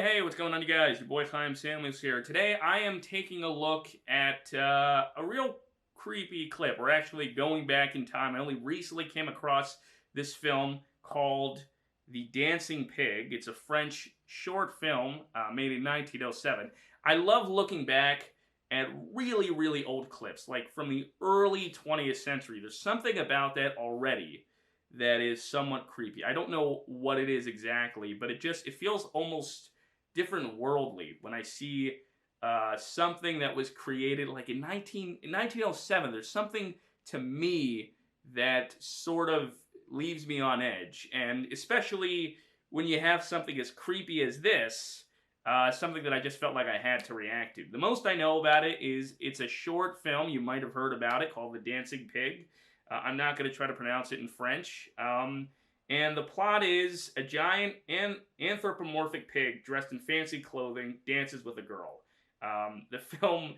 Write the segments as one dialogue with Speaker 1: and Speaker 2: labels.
Speaker 1: Hey, what's going on, you guys? Your boy Chaim Samuels here. Today, I am taking a look at a real creepy clip. We're actually going back in time. I only recently came across this film called The Dancing Pig. It's a French short film made in 1907. I love looking back at really, really old clips, like from the early 20th century. There's something about that already that is somewhat creepy. I don't know what it is exactly, but it feels almost different worldly when I see something that was created like in 1907. There's something to me that sort of leaves me on edge, and especially when you have something as creepy as this, something that I just felt like I had to react to. The most I know about it is it's a short film. You might have heard about it, called The Dancing Pig. I'm not going to try to pronounce it in French. And the plot is a giant anthropomorphic pig dressed in fancy clothing dances with a girl. The film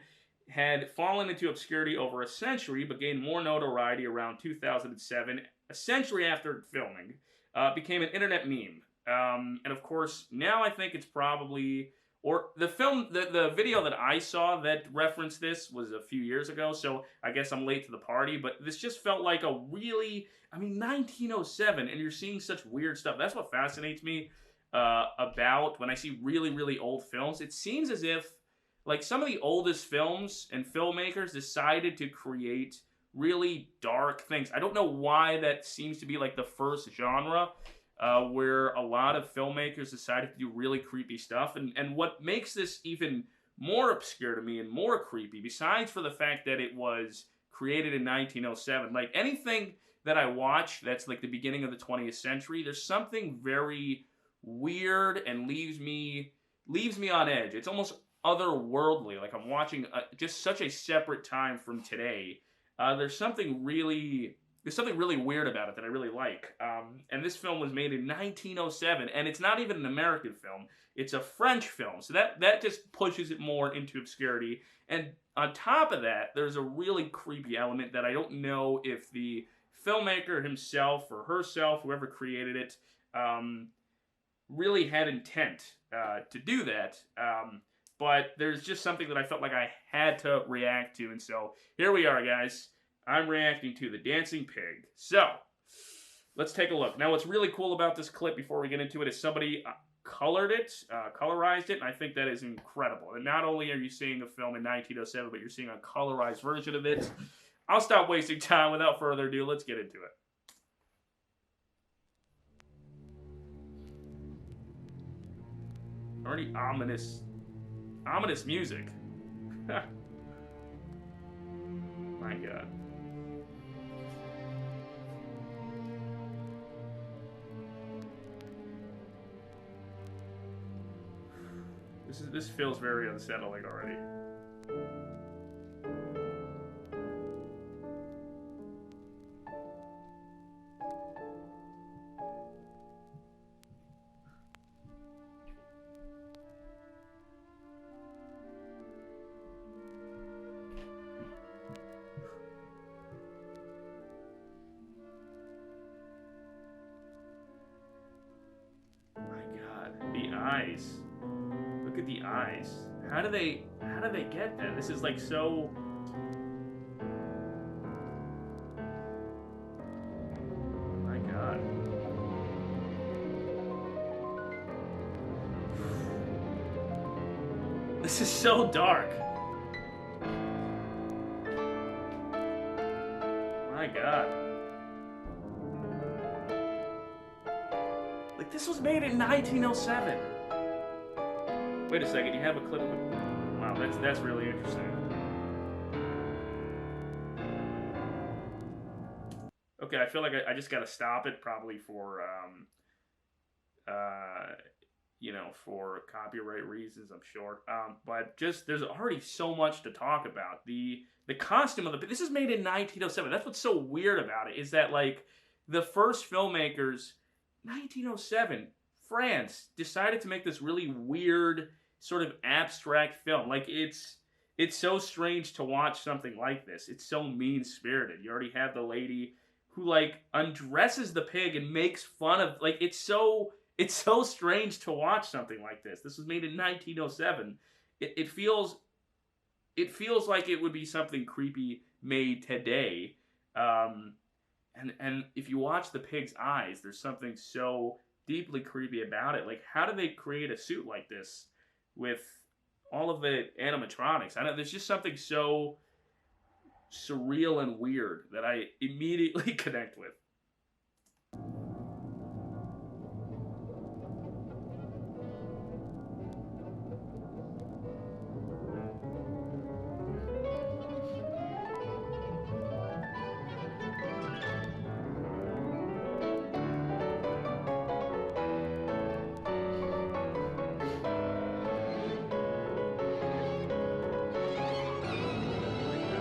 Speaker 1: had fallen into obscurity over a century, but gained more notoriety around 2007, a century after filming. Became an internet meme. And of course, now I think it's probably... Or the video that I saw that referenced this was a few years ago, so I guess I'm late to the party, but this just felt like a really, 1907, and you're seeing such weird stuff. That's what fascinates me about when I see really, really old films. It seems as if, like, some of the oldest films and filmmakers decided to create really dark things. I don't know why that seems to be, like, the first genre where a lot of filmmakers decided to do really creepy stuff. And what makes this even more obscure to me and more creepy, besides for the fact that it was created in 1907, like anything that I watch that's like the beginning of the 20th century, there's something very weird and leaves me on edge. It's almost otherworldly, like I'm watching just such a separate time from today. There's something really weird about it that I really like. And this film was made in 1907, and it's not even an American film. It's a French film. So that just pushes it more into obscurity. And on top of that, there's a really creepy element that I don't know if the filmmaker himself or herself, whoever created it, really had intent to do that. But there's just something that I felt like I had to react to. And so here we are, guys. I'm reacting to The Dancing Pig. So, let's take a look. Now, what's really cool about this clip, before we get into it, is somebody colorized it, and I think that is incredible. And not only are you seeing a film in 1907, but you're seeing a colorized version of it. I'll stop wasting time. Without further ado, let's get into it. Already ominous music. My God. This feels very unsettling already. My God, the eyes. Look at the eyes. How do they get that? This is like so... My God. This is so dark. My God. Like, this was made in 1907. Wait a second, you have a clip of it. Wow, that's really interesting. Okay, I feel like I just gotta stop it, probably for for copyright reasons, I'm sure. But just there's already so much to talk about. The costume of this is made in 1907. That's what's so weird about it, is that like the first filmmakers, 1907, France, decided to make this really weird sort of abstract film. Like it's so strange to watch something like this. It's so mean-spirited. You already have the lady who like undresses the pig and makes fun of, like, it's so it's so strange to watch something like this. This was made in 1907. It feels like it would be something creepy made today. Um, and if you watch the pig's eyes, there's something so deeply creepy about it. Like, how do they create a suit like this with all of the animatronics? I know there's just something so surreal and weird that I immediately connect with. Oh my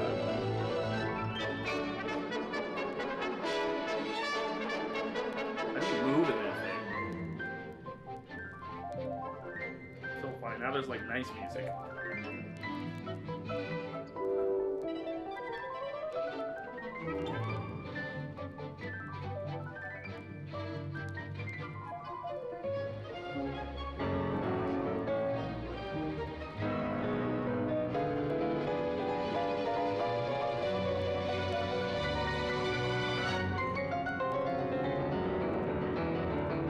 Speaker 1: god. How do you move in that thing? So fine. Now there's like nice music.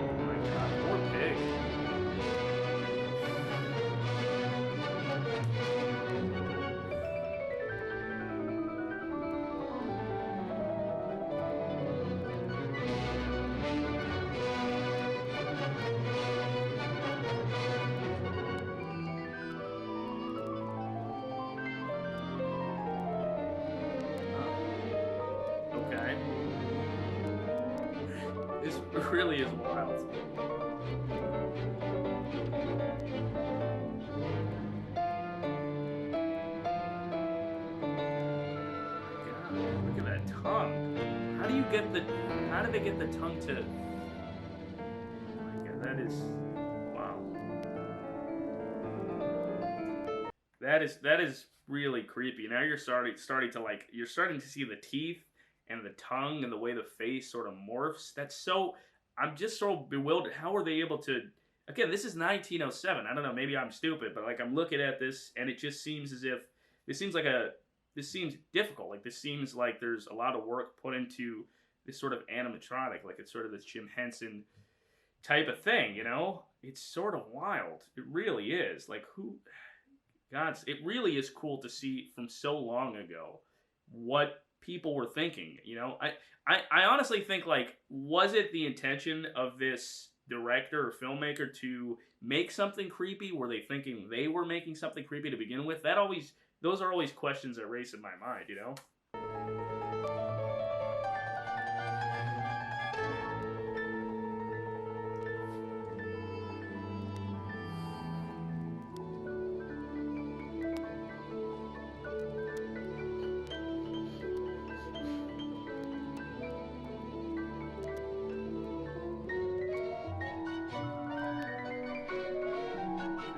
Speaker 1: Oh my god, poor pig. Huh. Okay. This really is wild. My god, look at that tongue. How do you get the? How do they get the tongue to? Oh my god, that is wow. That is really creepy. Now you're starting to like you're starting to see the teeth and the tongue and the way the face sort of morphs. That's so. I'm just so bewildered. How are they able to? Again, this is 1907. I don't know. Maybe I'm stupid, but like I'm looking at this and it just seems as if this seems like a this seems difficult. Like this seems like there's a lot of work put into this sort of animatronic. Like it's sort of this Jim Henson type of thing. It's sort of wild. It really is. Like who? God, it really is cool to see from so long ago what people were thinking. I honestly think like, was it the intention of this director or filmmaker to make something creepy? Were they thinking they were making something creepy to begin with? Those are always questions that race in my mind.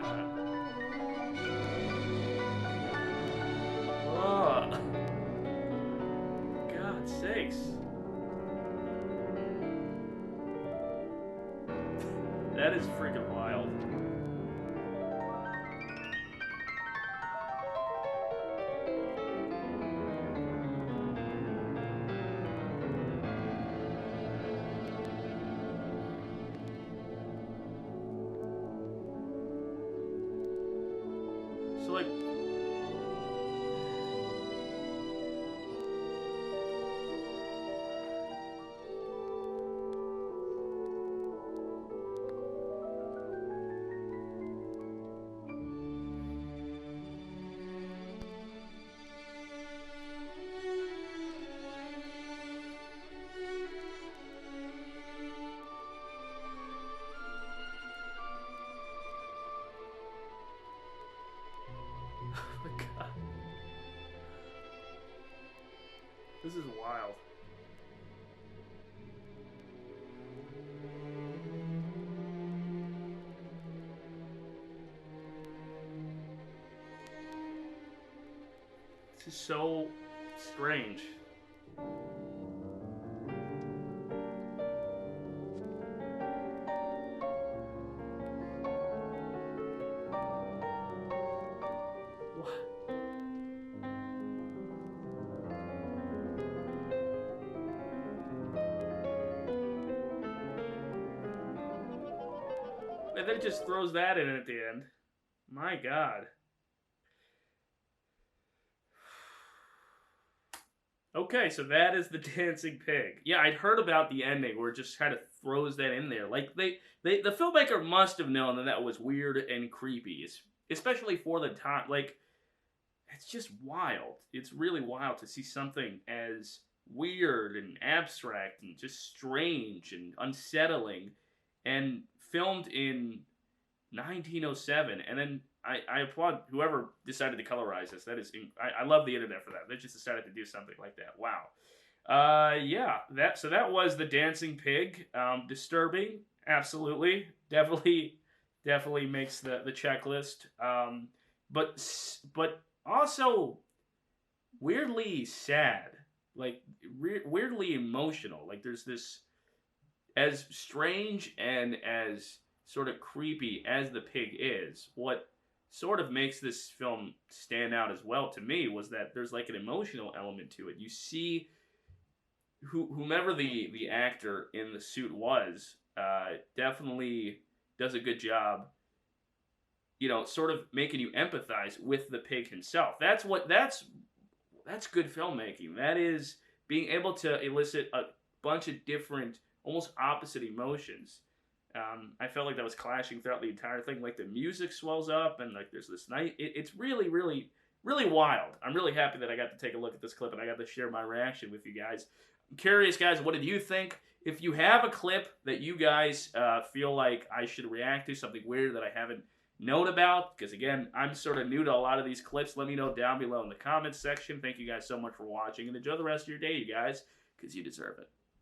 Speaker 1: God. Oh, God sakes. That is freaking wild. So like, oh my God, this is wild. This is so strange. And then it just throws that in at the end. My God. Okay, so that is the dancing pig. Yeah, I'd heard about the ending where it just kind of throws that in there. Like the filmmaker must have known that that was weird and creepy, especially for the time. Like, it's just wild. It's really wild to see something as weird and abstract and just strange and unsettling, and filmed in 1907. And then I applaud whoever decided to colorize this. That is, I love the internet for that. They just decided to do something like that. Wow. Yeah. That was the dancing pig. Disturbing. Absolutely. Definitely makes the checklist. But also weirdly sad. Like weirdly emotional. Like there's this, as strange and as sort of creepy as the pig is, what sort of makes this film stand out as well to me was that there's like an emotional element to it. You see whomever the actor in the suit was, definitely does a good job, sort of making you empathize with the pig himself. That's good filmmaking. That is being able to elicit a bunch of different, almost opposite emotions. I felt like that was clashing throughout the entire thing. Like the music swells up, and like there's this night. It's really, really, really wild. I'm really happy that I got to take a look at this clip and I got to share my reaction with you guys. I'm curious, guys, what did you think? If you have a clip that you guys feel like I should react to, something weird that I haven't known about, because again, I'm sort of new to a lot of these clips, let me know down below in the comments section. Thank you guys so much for watching, and enjoy the rest of your day, you guys, because you deserve it.